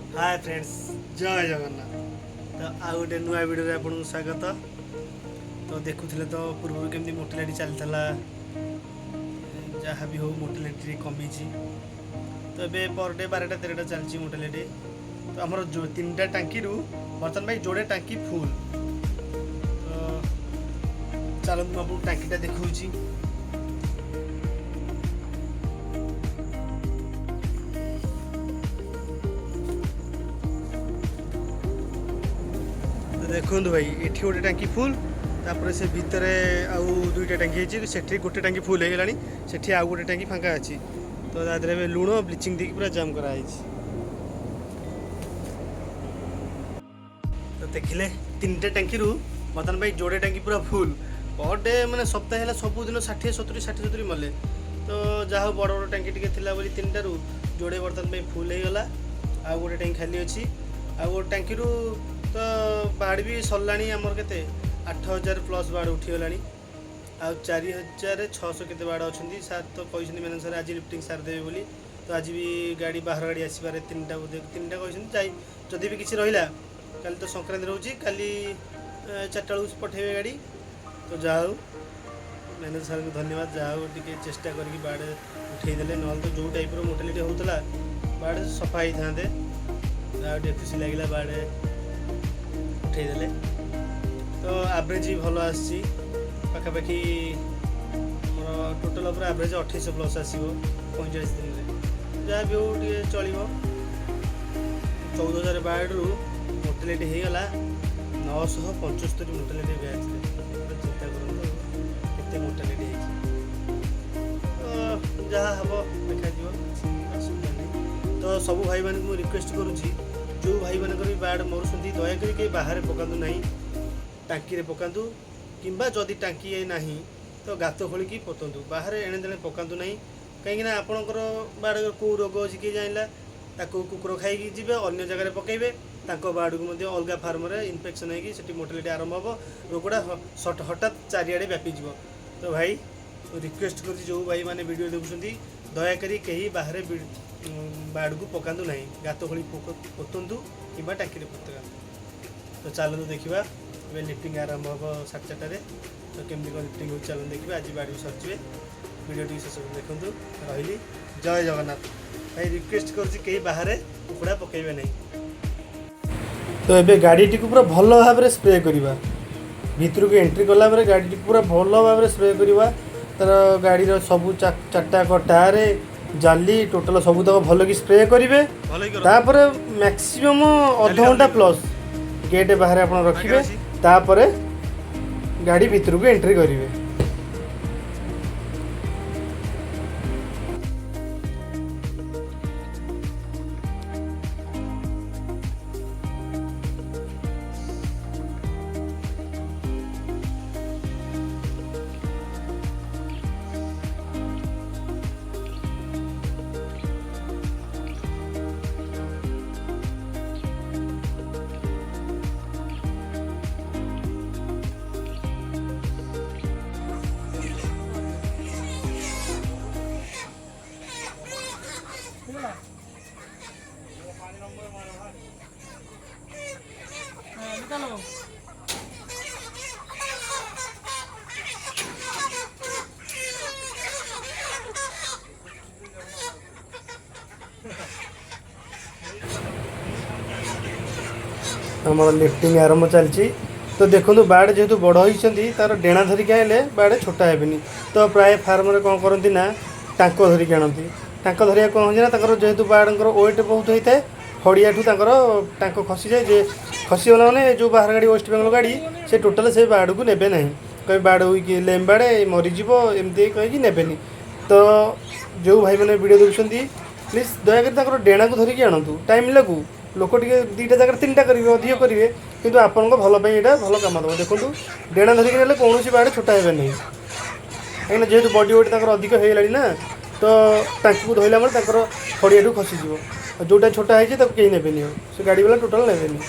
Hi friends, जय जगन्नाथ। तो आ गोटे नुआ वीडियो आपको स्वागत। तो देखुले तो पूर्व केमती मोटिलिटी चलता जहाँ भी हो मोटिलिटी कमी। तो ये पर डे 12-13 चलती मोटिलिटी। तो आमर जो 3टा टांकी बर्तमान भाई जोड़े टांकी फुल। तो चलते आपको टांकीटा देखा। देखो भाई ये गोटे टांकी फुल, तापर से भितर आउ 2टा टांकी है, गोटे टांकी फुल हो गलानी, सेठी आउ गोटे टांकी फांका अच्छी। तो तादेह लुण ब्लीचिंग दी पूरा जाम कराई। तो देखिले 3टा टांकी बर्तमान भाई जोड़े टांकी पूरा फुल। पर डे मैंने सप्ताह है सबुदिन 60-70 मले। तो जहाँ बड़ बड़ टांकी टी 3टारू जोड़े बर्तमान भाई फुल हो गला। आउ गोटे टांकी खाली अच्छी। आउ गोटे टांकी तो बाड़ भी सरलाणी आमर के 8000 प्लस बाड़ उठीगला। आ 4600 के बाड़ अच्छा सार तो कहते मैंने सर आज लिफ्टिंग सार देवे बोली। तो आज भी गाड़ी बाहर गाड़ी आसपारे 3टा बोधे 3टा कहते जदि भी किसी रहा कल तो संक्रांति रोचे काली 4टा बेलू पठेबे गाड़ी। तो जाऊ मैनेजर सर को धन्यवाद, जाऊ टे चेष्टा करके बाड़ उठेदेले, ना तो जो टाइप मोटालिटी होता बाड़ सफा ही था। खुशी लगे बाड़ उठेदेले। तो एवरेज भी भल आसी पाखापाखि मोर टोटाल उपर एवरेज 2800 प्लस आसो 45 दिन में। जहाँ भी हो चलो 14000 बाड़ू मोटालिटी होगला 975 मोटालिटी बैच। चिंता करूँ केते मोटालिटी तो जहाँ हम देखा असुविधा नहीं। तो सबू भाई मान को रिक्वेस्ट करुँची, जो भाई मान भी बाड़ मरुँच दयाकोरी कहीं बाहर पकातु ना, टांकी पकातु किंबा जदि टांकी ना तो गात खोलिकी पोतु, बाहर एणे तेणे पकातु ना। कहीं आपणकर बाड़ कौ रोग अच्छी किए जानला कुकुर खाई जी अन्य जगह पकड़े बाड़ को अलग फार्म इनफेक्शन होगी मोटालिटी आरंभ हम रोगटा हठात चारिड़े व्यापीज। तो भाई रिक्वेस्ट कर जो भाई मैंने वीडियो देखुं दयाकोरी कहीं बाहर बाड़ को पकातु ना, गात खोली पोतु कि टांकी पका। तो चलते देखा लिफ्टिंग आरंभ हम 4:30। तो केमती कौन लिफ्टिंग हो चलते देखा। आज बाड़ भी सरचे वीडियो टी शेष देखूँ। रही जय जगन्नाथ। भाई रिक्वेस्ट कर बाहर कुकुड़ा पकड़े नहीं। तो ये गाड़ी टी पूरा भल भाव में स्प्रे करवा, भितर को एंट्री कला गाड़ी पूरा भल भाव में स्प्रे करवा। तर गाड़ी सब 4टा टायर जाली टोटाल सब तक भल कि स्प्रे करेंगे। तापर मैक्सिमम अध घंटा प्लस गेट बाहर आप रखिए, तापर गाड़ी भितर को एंट्री करेंगे। आमर लिफ्टिंग आरंभ चलती। तो देखो बाड़ जेहेतु बड़ होती तार डेणा धरिक आए बाड़ छोटा हेनी। तो प्राय फार्म में कौन करती ना टाँक धरिक आनती। टाँक धरिया कौन हो जेहेतु बाड़र वेट बहुत होता है, फड़िया ठूँ टाँक खसी जाए जे खसीगला मैंने जो बाहर गाड़ी वेस्ट बेंगल गाड़ी से टोटाल से बाड़ को नेबे ना, कहीं बाड़ हुई लेम बाड़े मरीज एमती कहीं नेबेनि। तो जो भाई मैंने वीडियो देखुं प्लीज दयाकोरी डेणा को धरिकी आणतु, टाइम लगू लोक टे 2टा जगह 3टा करेंगे अधिक करेंगे कि आपण भलपाई यहाँ भल कम दब। देखो डेणा धरिकी ना कौन बाड़ छोटा हे नहीं, कहीं जेहतु बडी वेट अधिक होगा ना। तो टाँकी को धरला मैंने फड़िया खसीज, जोटा छोटा है कहीं नेबेनि, से गाड़ी वाला टोटाल नेबेनि।